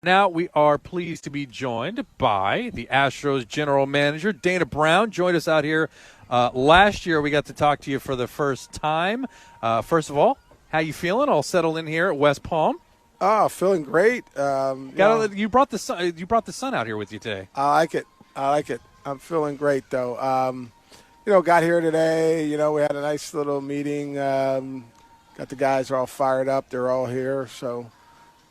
Now we are pleased to be joined by the Astros general manager, Dana Brown. Joined us out here last year. We got to talk to you for the first time. First of all, how you feeling? All settled in here at West Palm? Feeling great. You brought the sun. You brought the sun out here with you today. I like it. I'm feeling great though. Got here today. We had a nice little meeting. Got the guys are all fired up. They're all here, so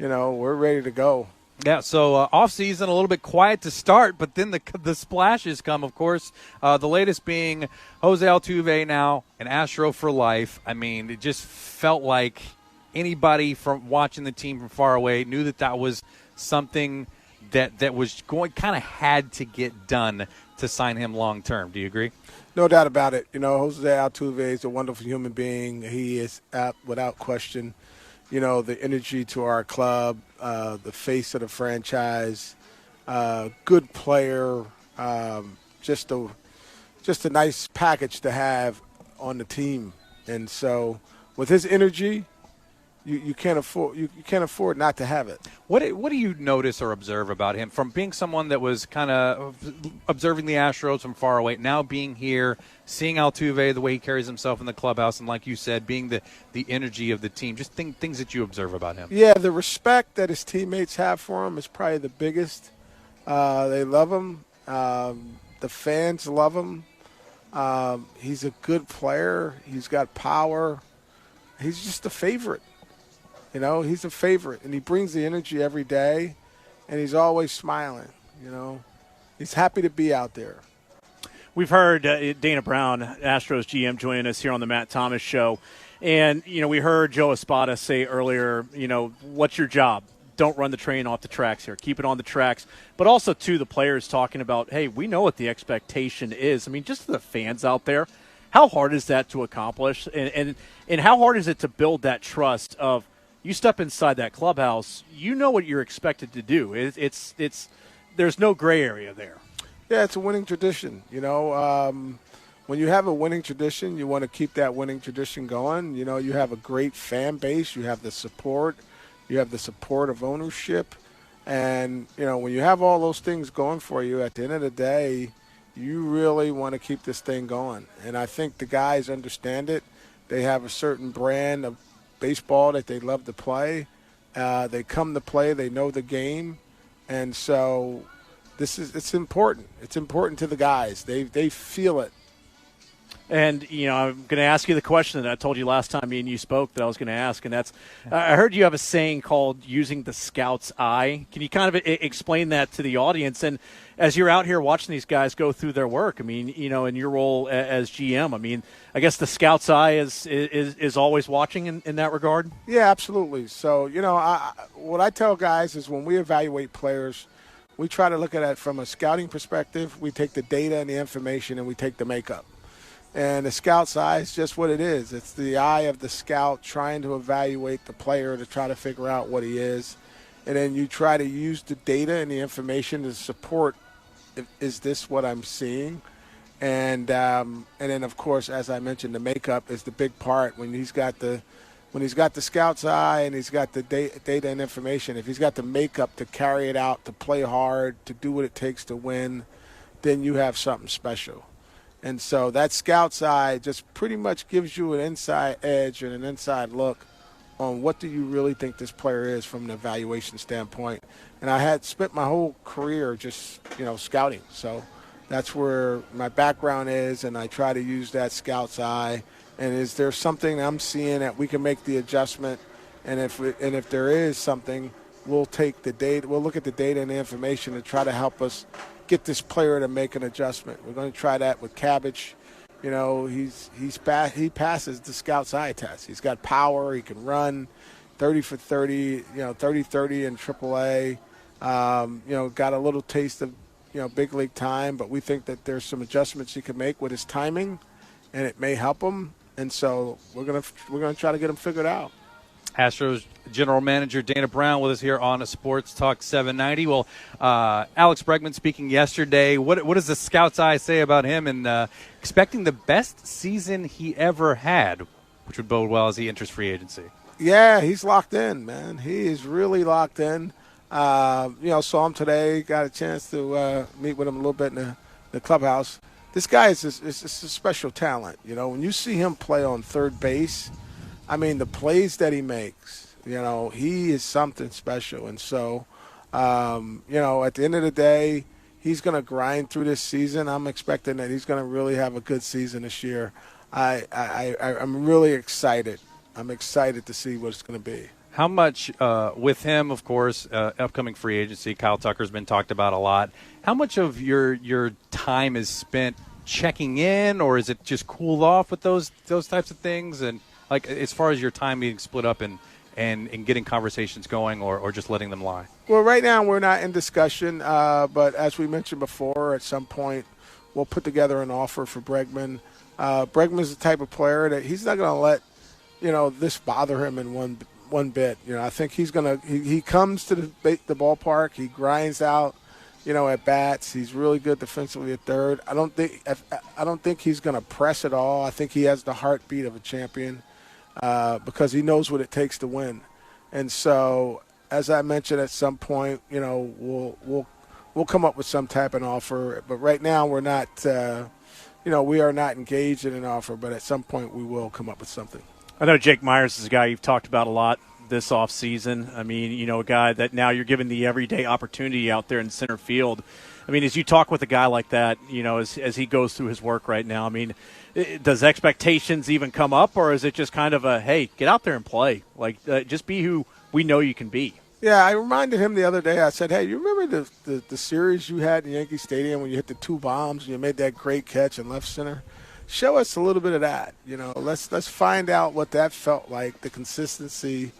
we're ready to go. Yeah, so off season, a little bit quiet to start, but then the splashes come, of course. The latest being Jose Altuve now an Astro for life. I mean, it just felt like anybody from watching the team from far away knew that was something that was kind of had to get done to sign him long term. Do you agree? No doubt about it. Jose Altuve is a wonderful human being. He is without question. The energy to our club, the face of the franchise, good player, just a nice package to have on the team. And so with his energy, you can't afford not to have it. What do you notice or observe about him from being someone that was kind of observing the Astros from far away, now being here, seeing Altuve, the way he carries himself in the clubhouse, and like you said, being the energy of the team, just things that you observe about him? Yeah, the respect that his teammates have for him is probably the biggest. They love him. The fans love him. He's a good player. He's got power. He's just a favorite. He's a favorite, and he brings the energy every day, and he's always smiling. He's happy to be out there. We've heard Dana Brown, Astros GM, joining us here on the Matt Thomas Show. And, we heard Joe Espada say earlier, what's your job? Don't run the train off the tracks here. Keep it on the tracks. But also, too, the players talking about, hey, we know what the expectation is. I mean, just the fans out there, how hard is that to accomplish? And how hard is it to build that trust of, you step inside that clubhouse, you know what you're expected to do. It's there's no gray area there. Yeah, it's a winning tradition. When you have a winning tradition, you want to keep that winning tradition going. You have a great fan base. You have the support. You have the support of ownership. And, when you have all those things going for you, at the end of the day, you really want to keep this thing going. And I think the guys understand it. They have a certain brand of baseball that they love to play. They come to play. They know the game. And so it's important. It's important to the guys. They feel it. And, I'm going to ask you the question that I told you last time me and you spoke that I was going to ask, and that's I heard you have a saying called using the scout's eye. Can you kind of explain that to the audience? And as you're out here watching these guys go through their work, I mean, in your role as GM, I mean, I guess the scout's eye is always watching in that regard? Yeah, absolutely. So, what I tell guys is when we evaluate players, we try to look at it from a scouting perspective. We take the data and the information, and we take the makeup. And the scout's eye is just what it is. It's the eye of the scout trying to evaluate the player to try to figure out what he is. And then you try to use the data and the information to support, is this what I'm seeing? And then, of course, as I mentioned, the makeup is the big part. When he's got the scout's eye and he's got the data and information, if he's got the makeup to carry it out, to play hard, to do what it takes to win, then you have something special. And so that scout's eye just pretty much gives you an inside edge and an inside look on what do you really think this player is from an evaluation standpoint. And I had spent my whole career just, scouting. So that's where my background is, and I try to use that scout's eye. And is there something I'm seeing that we can make the adjustment? And if there is something, we'll take the data. We'll look at the data and the information and try to help us get this player to make an adjustment. We're going to try that with Cabbage. He passes the scout's eye test. He's got power. He can run 30 for 30, 30-30 in AAA. Got a little taste of, big league time, but we think that there's some adjustments he can make with his timing, and it may help him. And so we're gonna try to get him figured out. Astros general manager Dana Brown with us here on a Sports Talk 790. Well, Alex Bregman speaking yesterday. What does the scout's eye say about him, and expecting the best season he ever had, which would bode well as he enters free agency? Yeah, he's locked in, man. He is really locked in. Saw him today. Got a chance to meet with him a little bit in the clubhouse. This guy is a special talent. When you see him play on third base, I mean, the plays that he makes, he is something special. And so, at the end of the day, he's going to grind through this season. I'm expecting that he's going to really have a good season this year. I'm really excited. I'm excited to see what it's going to be. How much, with him, of course, upcoming free agency, Kyle Tucker's been talked about a lot. How much of your time is spent checking in, or is it just cooled off with those types of things? And, like, as far as your time being split up and getting conversations going or just letting them lie? Well, right now we're not in discussion, but as we mentioned before, at some point we'll put together an offer for Bregman. Bregman is the type of player that he's not going to let, this bother him in one bit. I think he's going to he comes to the ballpark, he grinds out, at bats. He's really good defensively at third. I don't think he's going to press at all. I think he has the heartbeat of a champion because he knows what it takes to win. And so, as I mentioned, at some point, we'll come up with some type of offer. But right now, we're not. We are not engaged in an offer. But at some point, we will come up with something. I know Jake Meyers is a guy you've talked about a lot this offseason. I mean, a guy that now you're given the everyday opportunity out there in center field. I mean, as you talk with a guy like that, as he goes through his work right now, I mean, does expectations even come up, or is it just kind of a, hey, get out there and play? Like, just be who we know you can be. Yeah, I reminded him the other day. I said, hey, you remember the series you had in Yankee Stadium when you hit the two bombs and you made that great catch in left center? Show us a little bit of that. Let's find out what that felt like, the consistency.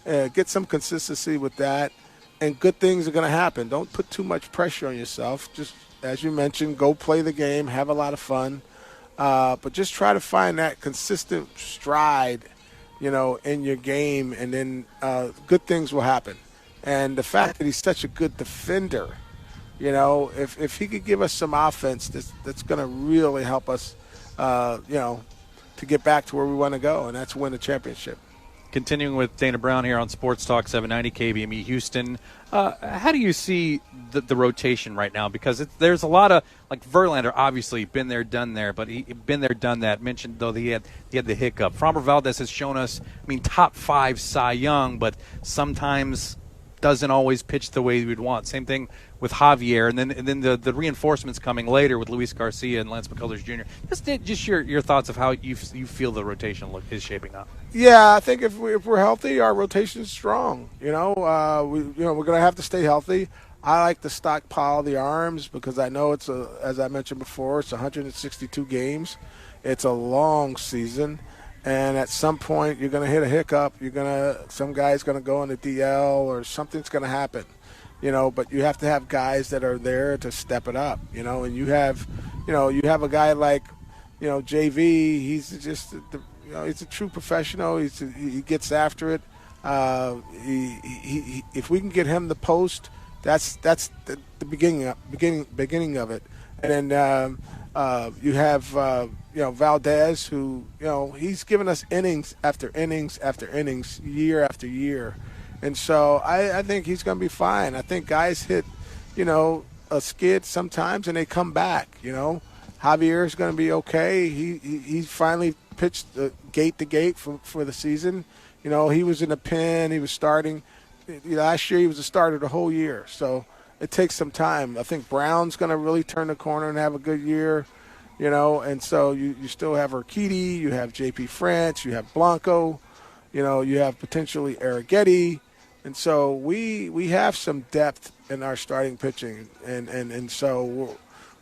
Get some consistency with that, and good things are going to happen. Don't put too much pressure on yourself. Just, as you mentioned, go play the game, have a lot of fun. But just try to find that consistent stride, in your game, and then good things will happen. And the fact that he's such a good defender, if he could give us some offense, that's going to really help us, to get back to where we want to go, and that's win the championship. Continuing with Dana Brown here on Sports Talk 790 KBME Houston, how do you see the rotation right now? Because there's a lot of, like, Verlander obviously been there, done there, but he been there, done that. Mentioned, though, he had the hiccup. Framber Valdez has shown us, top 5 Cy Young, but sometimes doesn't always pitch the way we'd want. Same thing with Javier, and then the reinforcements coming later with Luis Garcia and Lance McCullers Jr. Just your thoughts of how you feel the rotation is shaping up. Yeah, I think if we're healthy, our rotation is strong. We're going to have to stay healthy. I like to stockpile the arms because I know as I mentioned before, it's 162 games. It's a long season. And at some point, you're going to hit a hiccup. Some guy's going to go on the DL, or something's going to happen, But you have to have guys that are there to step it up, And you have a guy like, JV. He's just, he's a true professional. He gets after it. If we can get him the post, that's the beginning of it. And then you have Valdez, who he's given us innings after innings after innings, year after year, and so I think he's going to be fine. I think guys hit a skid sometimes and they come back. Javier is going to be okay. He finally pitched gate to gate for the season. He was in a pen. He was starting. Last year he was a starter the whole year, so it takes some time. I think Brown's going to really turn the corner and have a good year, and so you still have Urquidy, you have J.P. France, you have Blanco, you have potentially Arrighetti, and so we have some depth in our starting pitching, and so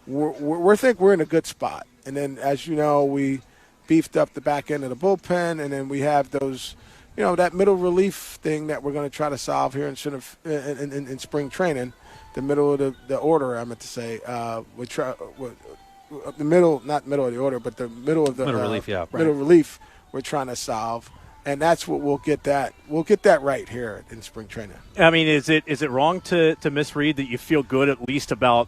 we think we're in a good spot. And then, as you know, we beefed up the back end of the bullpen, and then we have those, that middle relief thing that we're going to try to solve here in spring training. The middle of the order, I meant to say. The middle, not middle of the order, but the middle of the middle relief, yeah. Middle relief we're trying to solve. And that's what we'll get that right here in spring training. I mean, is it wrong to misread that you feel good at least about,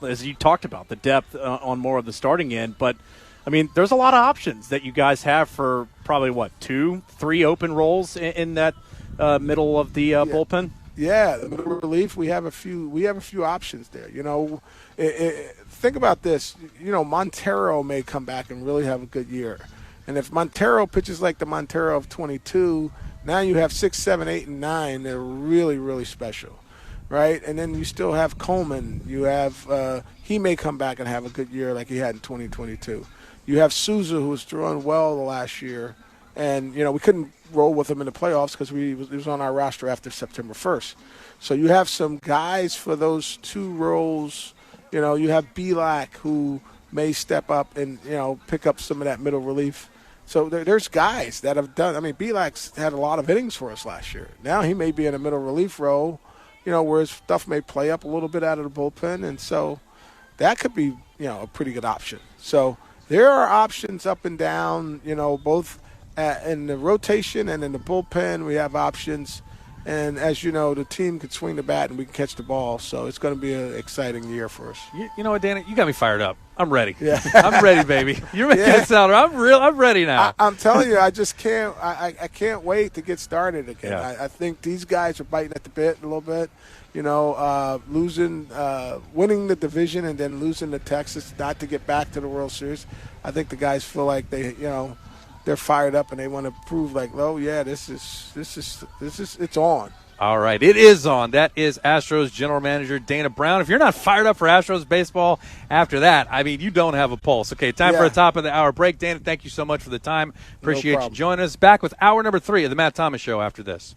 as you talked about, the depth on more of the starting end? But, I mean, there's a lot of options that you guys have for probably, 2-3 open roles in that middle of the bullpen? Yeah, the middle relief. We have a few options there. You know, think about this. You know, Montero may come back and really have a good year, and if Montero pitches like the Montero of 22, now you have 6, 7, 8, and 9. They're really, really special, right? And then you still have Coleman. You have he may come back and have a good year like he had in 2022. You have Souza, who was throwing well the last year. And, you know, we couldn't roll with him in the playoffs because he was on our roster after September 1st. So you have some guys for those two roles. You know, you have Belak, who may step up and, you know, pick up some of that middle relief. So there's guys that have done – I mean, Belak's had a lot of innings for us last year. Now he may be in a middle relief role, you know, where his stuff may play up a little bit out of the bullpen. And so that could be, you know, a pretty good option. So there are options up and down, you know, both – in the rotation and in the bullpen, we have options. And as you know, the team can swing the bat and we can catch the ball. So it's going to be an exciting year for us. You know what, Dana? You got me fired up. I'm ready. Yeah. I'm ready, baby. You're making it sound. I'm ready now. I'm telling you, I just can't. I can't wait to get started again. Yeah. I think these guys are biting at the bit a little bit. You know, winning the division and then losing to Texas, not to get back to the World Series. I think the guys feel like they're fired up and they want to prove like, oh yeah, this is it's on. All right, it is on. That is Astros general manager Dana Brown. If you're not fired up for Astros baseball after that, I mean, you don't have a pulse. Okay, time for a top of the hour break. Dana, thank you so much for the time. Appreciate you joining us. Back with hour number 3 of the Matt Thomas Show after this.